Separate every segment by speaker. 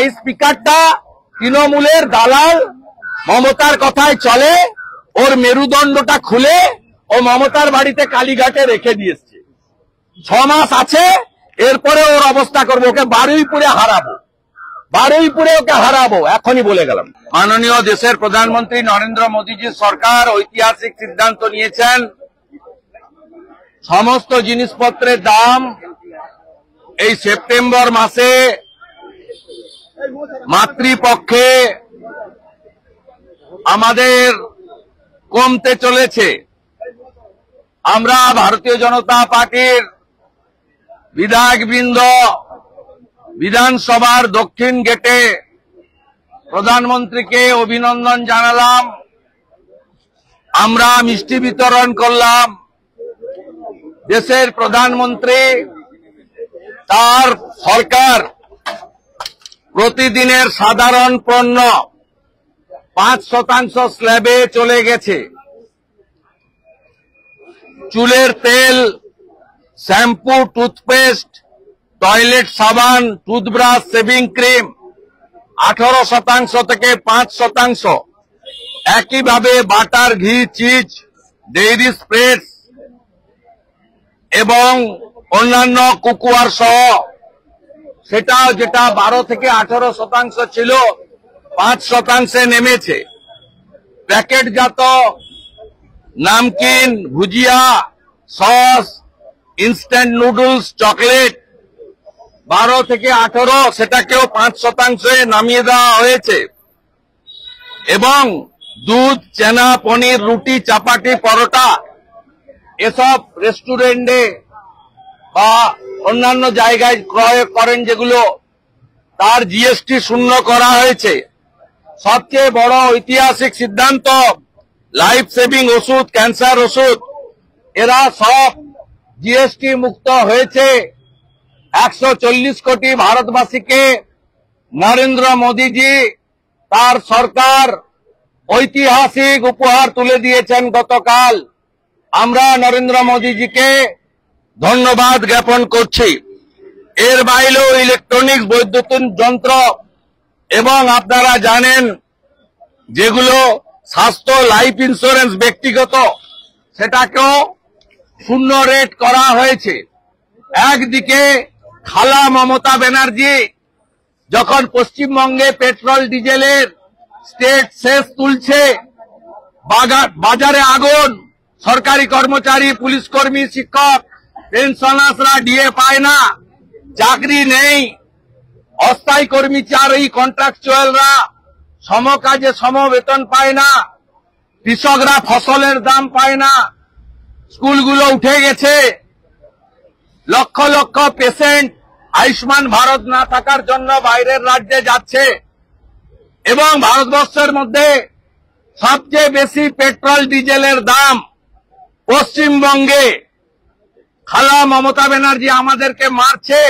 Speaker 1: এই স্পিকারটা তৃণমূলের দালাল, মমতার কথায় চলে, ওর মেরুদণ্ডটা খুলে ও মমতার বাড়িতে কালীঘাটে রেখে দিয়েছে। 6 মাস আছে, এরপরে ওর অবস্থা করবো, ওকে বারুইপুরে হারাবো, বারুইপুরে ওকে হারাবো, এখনই বলে গেলাম। মাননীয় দেশের প্রধানমন্ত্রী নরেন্দ্র মোদীজির সরকার ঐতিহাসিক সিদ্ধান্ত নিয়েছেন, সমস্ত জিনিসপত্রের দাম এই সেপ্টেম্বর মাসে মাতৃপক্ষে আমাদের কমতে চলেছে। আমরা ভারতীয় জনতা পার্টির বিধায়কবৃন্দ বিধানসভার দক্ষিণ গেটে প্রধানমন্ত্রীকে অভিনন্দন জানালাম, আমরা মিষ্টি বিতরণ করলাম। দেশের প্রধানমন্ত্রী তার সরকার প্রতিদিনের সাধারণ পণ্য 5% স্ল্যাবে চলে গেছে। চুলের তেল, শ্যাম্পু, টুথপেস্ট, টয়লেট সাবান, টুথব্রাশ, শেভিং ক্রিম 18% থেকে 5%। একইভাবে বাটার, ঘি, চিজ, ডেইরি স্প্রেডস এবং অন্যান্য কুকুয়ার সহ সেটা যেটা 12 থেকে 18% ছিল 5% নেমেছে। প্যাকেটজাত নামকিন, ভুজিয়া, সস, ইনস্ট্যান্ট নুডলস, চকলেট 12 থেকে 18 সেটাকেও 5% নামিয়ে দেওয়া হয়েছে। এবং দুধ, চেনা, পনির, রুটি, চাপাটি, পরোটা এসব রেস্টুরেন্টে বা অন্যান্য জায়গায় ক্রয় করেন যেগুলো, তার জিএসটি শূন্য করা হয়েছে। সবচেয়ে বড় ঐতিহাসিক সিদ্ধান্ত, লাইফ সেভিং ওষুধ, ক্যান্সার ওষুধ এরা সব জিএসটি মুক্ত হয়েছে। 140 কোটি ভারতবাসীকে নরেন্দ্র মোদীজি তার সরকার ঐতিহাসিক উপহার তুলে দিয়েছেন গতকাল। আমরা নরেন্দ্র মোদীজিকে ধন্যবাদ জ্ঞাপন করছি। এর বাইরেও ইলেকট্রনিক্স, বৈদ্যুতিন যন্ত্র এবং আপনারা জানেন যেগুলো স্বাস্থ্য, লাইফ ইন্স্যুরেন্স ব্যক্তিগত, সেটাকেও শূন্য রেট করা হয়েছে। একদিকে খালা মমতা ব্যানার্জি যখন পশ্চিমবঙ্গে পেট্রোল ডিজেলের স্টেট সেস তুলছে, বাজারে আগুন, সরকারি কর্মচারী, পুলিশ কর্মী, শিক্ষক, পেনশনার্সরা ডিএ পায় না, চাকরি নেই, অস্থায়ী কর্মচারী, কন্ট্রাকচুয়ালরা সমকাজে সমবেতন পায় না, কৃষকরা ফসলের দাম পায় না, স্কুলগুলো উঠে গেছে, লক্ষ লক্ষ পেশেন্ট আয়ুষ্মান ভারত না থাকার জন্য বাইরের রাজ্যে যাচ্ছে। এবং ভারতবর্ষের মধ্যে সবচেয়ে বেশি পেট্রোল ডিজেলের দাম পশ্চিমবঙ্গে। খালা মমতা ব্যানার্জি আমাদেরকে মারছে,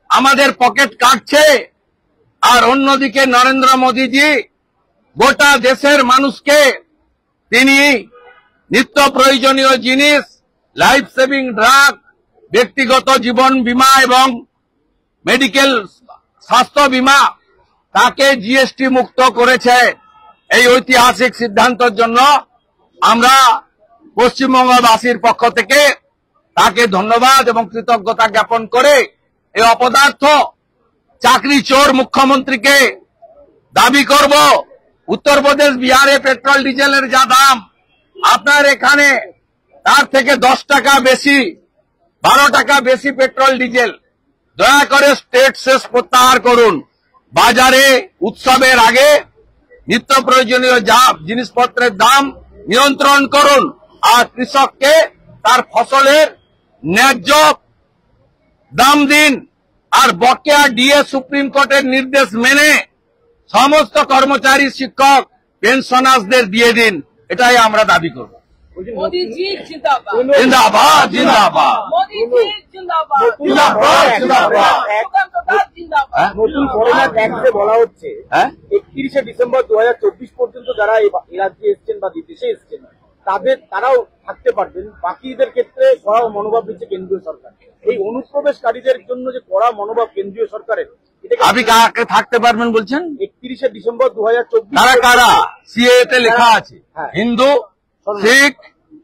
Speaker 1: আমাদের পকেট কাটছে, আর অন্যদিকে নরেন্দ্র মোদীজি গোটা দেশের মানুষকে তিনি নিত্য প্রয়োজনীয় জিনিস, লাইফ সেভিং ড্রাগ, ব্যক্তিগত জীবন বীমা এবং মেডিকেল স্বাস্থ্য বীমা তাকে জিএসটি মুক্ত করেছে। এই ঐতিহাসিক সিদ্ধান্তের জন্য আমরা পশ্চিমবঙ্গবাসীর পক্ষ থেকে তাকে ধন্যবাদ এবং কৃতজ্ঞতা জ্ঞাপন করে এই অপদার্থ চাকরি চোর মুখ্যমন্ত্রীকে দাবি করব, উত্তরপ্রদেশ, বিহারে পেট্রোল ডিজেলের যা দাম, আপনার এখানে তার থেকে 10 টাকা বেশি, 12 টাকা বেশি পেট্রোল ডিজেল। দয়া করে স্টেট সেস প্রত্যাহার করুন। বাজারে উৎসবের আগে নিত্য প্রয়োজনীয় জিনিসপত্রের দাম নিয়ন্ত্রণ করুন, আর কৃষককে তার ফসলের ন্যায্য দাম দিন। আর বকেয়া ডিএ সুপ্রিম কোর্টের নির্দেশ মেনে সমস্ত কর্মচারী, শিক্ষক, পেনশনার্সদের দিয়ে দিন। এটাই আমরা দাবি করব।
Speaker 2: মোদীজি জিন্দাবাদ,
Speaker 1: জিন্দাবাদ, জিন্দাবাদ,
Speaker 2: মোদীজি জিন্দাবাদ,
Speaker 1: জিন্দাবাদ, জিন্দাবাদ।
Speaker 3: নতুন করোনা ট্যাক্সে বলা হচ্ছে 31শে ডিসেম্বর 2024 পর্যন্ত যারা এই রাজ্যে এসছেন বা দেশে এসছেন তারাও থাকতে পারবেন, বাকিদের ক্ষেত্রে কড়া মনোভাব দিচ্ছে কেন্দ্রীয় সরকার। এই অনুপ্রবেশকারীদের জন্য যে কড়া মনোভাব কেন্দ্রীয় সরকারের,
Speaker 1: আপনি কাকে থাকতে পারবেন বলছেন?
Speaker 3: 31শে ডিসেম্বর 2024
Speaker 1: কারা কারা সিএ তে লেখা আছে?
Speaker 3: হ্যাঁ।
Speaker 1: হিন্দু, শিখ,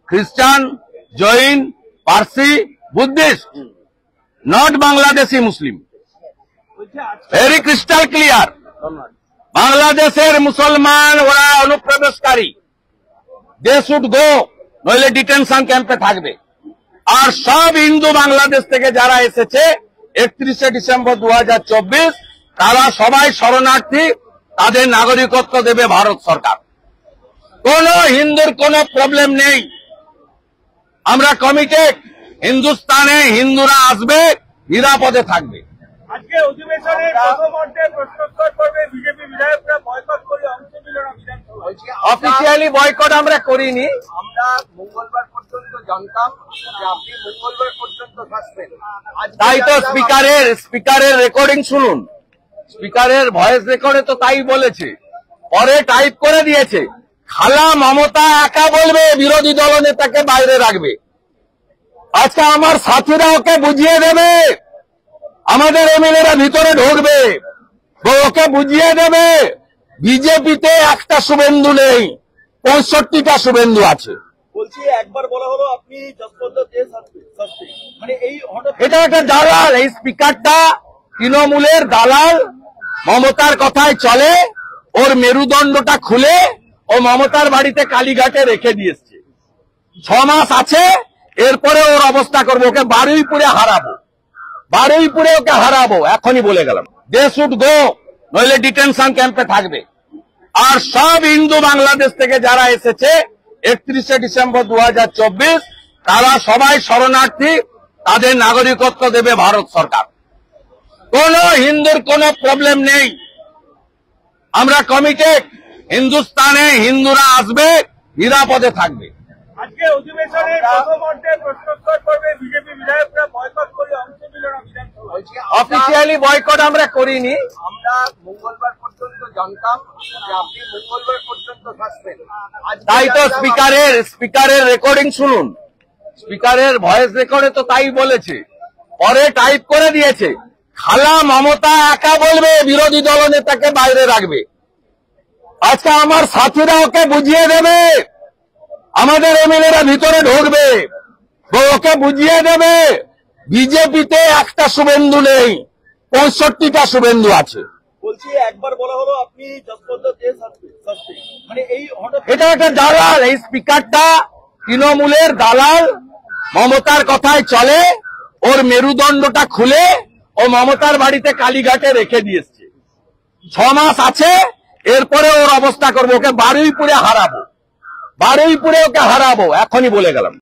Speaker 1: খ্রিস্টান, Jain, Parsi, Buddhist, not Bangladeshi Muslim. Very crystal clear.
Speaker 3: ধন্যবাদ।
Speaker 1: বাংলাদেশের মুসলমান ওরা অনুপ্রবেশকারী, দে শুড গো, নইলে ডিটেনশন ক্যাম্পে থাকবে। আর সব হিন্দু বাংলাদেশ থেকে যারা এসেছে 31শে ডিসেম্বর 2024 তারা সবাই শরণার্থী, তাদের নাগরিকত্ব দেবে ভারত সরকার। কোন হিন্দুর কোনো প্রবলেম নেই, আমরা কমিটেড। হিন্দুস্তানে হিন্দুরা আসবে, নিরাপদে থাকবে।
Speaker 3: আজকে অধিবেশনে প্রথমার্ধে প্রশ্নোত্তর পর্বে বিজেপি বিধায়করা বয়কট করে অংশ নিল না বিধানসভায়।
Speaker 1: অফিসিয়ালি বয়কট আমরা করিনি।
Speaker 3: আমরা মঙ্গলবার পর্যন্ত জানতাম যে আপনি মঙ্গলবার পর্যন্ত থাকবেন।
Speaker 1: তাই তো স্পিকারের রেকর্ডিং শুনুন, স্পিকারের ভয়েস রেকর্ডে তো তাই বলেছে, পরে টাইপ করে দিয়েছে খালা মমতা একা বলবে, বিরোধী দলনেতাকে বাইরে রাখবে। আজকে আমার সাথীরা ওকে বুঝিয়ে দেবে, আমাদের এমএলএরা ভিতরে ঢুকবে, ওকে বুঝিয়ে দেবে বিজেপিতে একটা শুভেন্দু নেই, 65টা শুভেন্দু আছে।
Speaker 3: বলছি একবার বলা হলো আপনি যশবন্ত দেশ আসবে, মানে এই হঠাৎ
Speaker 1: এটা একটা দালাল, এই স্পিকারটা তৃণমূলের দালাল, মমতার কথায় চলে, ওর মেরুদণ্ডটা খুলে ও মমতার বাড়িতে কালীঘাটে রেখে দিয়েছে। 6 মাস আছে, এরপরে ওর অবস্থা করবো, ওকে বারুইপুরে হারাবো, বারুইপুরে ওকে হারাবো, এখনই বলে গেলাম। দে শুড গো, নইলে ডিটেনশন ক্যাম্পে থাকবে। আর সব হিন্দু বাংলাদেশ থেকে যারা এসেছে 31শে ডিসেম্বর 2024 তারা সবাই শরণার্থী, তাদের নাগরিকত্ব দেবে ভারত সরকার। কোন হিন্দুর কোনো প্রবলেম নেই, আমরা কমিটেড। হিন্দুস্তানে হিন্দুরা আসবে, নিরাপদে থাকবে।
Speaker 3: আজকে অধিবেশনে প্রথমার্ধে প্রশ্নোত্তর পর্বে বিজেপি বিধায়করা বয়কট করে অংশ নিল না বিধানসভায়।
Speaker 1: অফিসিয়ালি বয়কট আমরা করিনি।
Speaker 3: আমরা মঙ্গলবার পর্যন্ত জানতাম যে আপনি মঙ্গলবার পর্যন্ত থাকবেন।
Speaker 1: তাই তো স্পিকারের রেকর্ডিং শুনুন, স্পিকারের ভয়েস রেকর্ডে তো তাই বলেছে, পরে টাইপ করে দিয়েছে খালা মমতা একা বলবে, বিরোধী দলনেতাকে বাইরে রাখবে। আজকে আমার সাথীরা ওকে বুঝিয়ে দেবে, আমাদের এমএলএরা ভিতরে ঢুকবে, ওকে বুঝিয়ে দেবে বিজেপিতে একটা শুভেন্দু নেই, 65টা শুভেন্দু আছে।
Speaker 3: বলছি একবার বলা হলো আপনি যশবন্ত দেশ আসবে, মানে এই হঠাৎ
Speaker 1: এটা একটা দালাল, এই স্পিকারটা তৃণমূলের দালাল, মমতার কথায় চলে, ওর মেরুদণ্ডটা খুলে ও মমতার বাড়িতে কালীঘাটে রেখে দিয়েছে। 6 মাস আছে, এরপরে ওর অবস্থা করবো, ওকে বারুইপুরে হারাবো, বারুইপুরে ওকে হারাবো, এখনই বলে গেলাম।